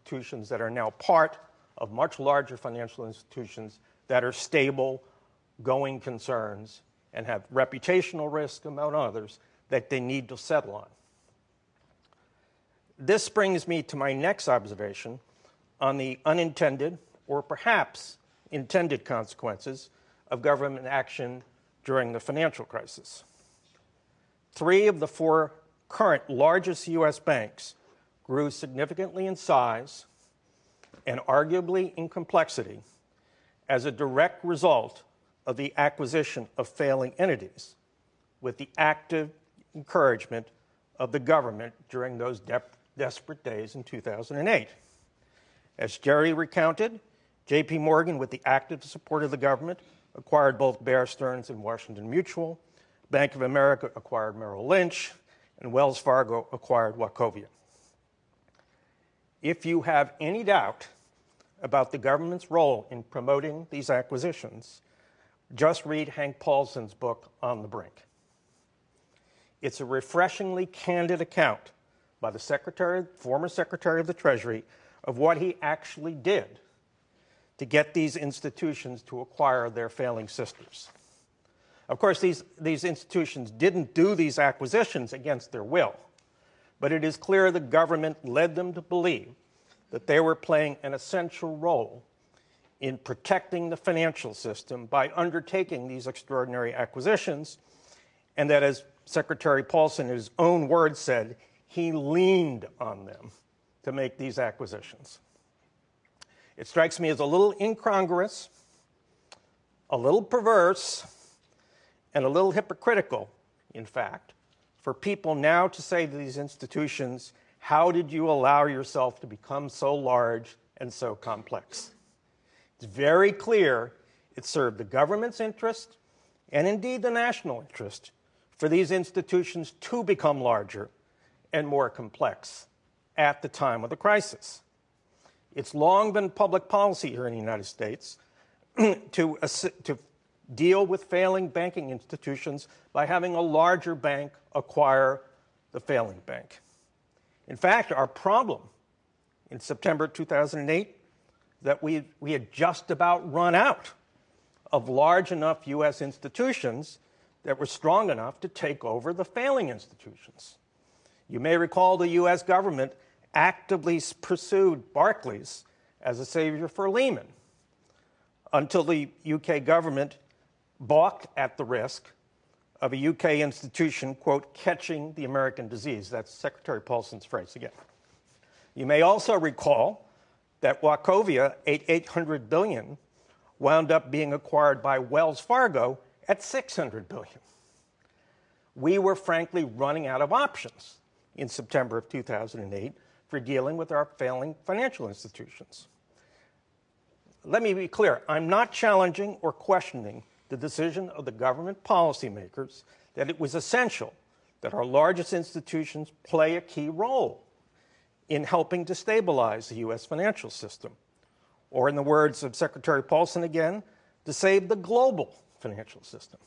institutions that are now part of much larger financial institutions that are stable, going concerns, and have reputational risk, among others, that they need to settle on. This brings me to my next observation on the unintended, or perhaps intended, consequences of government action during the financial crisis. 3 of the 4 current largest U.S. banks grew significantly in size and arguably in complexity as a direct result of the acquisition of failing entities with the active encouragement of the government during those desperate days in 2008. As Jerry recounted, J.P. Morgan, with the active support of the government, acquired both Bear Stearns and Washington Mutual. Bank of America acquired Merrill Lynch, and Wells Fargo acquired Wachovia. If you have any doubt about the government's role in promoting these acquisitions, just read Hank Paulson's book, On the Brink. It's a refreshingly candid account by the former Secretary of the Treasury of what he actually did to get these institutions to acquire their failing sisters. Of course, these institutions didn't do these acquisitions against their will, but it is clear the government led them to believe that they were playing an essential role in protecting the financial system by undertaking these extraordinary acquisitions, and that, as Secretary Paulson, in his own words, said, he leaned on them to make these acquisitions. It strikes me as a little incongruous, a little perverse, and a little hypocritical, in fact, for people now to say to these institutions, how did you allow yourself to become so large and so complex? It's very clear it served the government's interest, and indeed the national interest, for these institutions to become larger and more complex at the time of the crisis. It's long been public policy here in the United States to deal with failing banking institutions by having a larger bank acquire the failing bank. In fact, our problem in September 2008 that we had just about run out of large enough U.S. institutions that were strong enough to take over the failing institutions. You may recall the U.S. government actively pursued Barclays as a savior for Lehman until the UK government balked at the risk of a UK institution, quote, catching the American disease. That's Secretary Paulson's phrase again. You may also recall that Wachovia, $800 billion, wound up being acquired by Wells Fargo at $600 billion. We were frankly running out of options in September of 2008 for dealing with our failing financial institutions. Let me be clear, I'm not challenging or questioning the decision of the government policymakers that it was essential that our largest institutions play a key role in helping to stabilize the U.S. financial system, or in the words of Secretary Paulson again, to save the global financial system.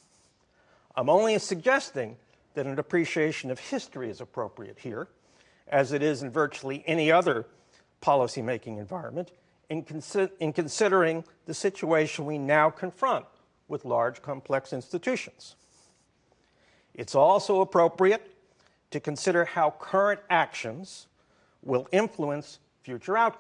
I'm only suggesting that an appreciation of history is appropriate here, as it is in virtually any other policymaking environment, in considering the situation we now confront with large, complex institutions. It's also appropriate to consider how current actions will influence future outcomes.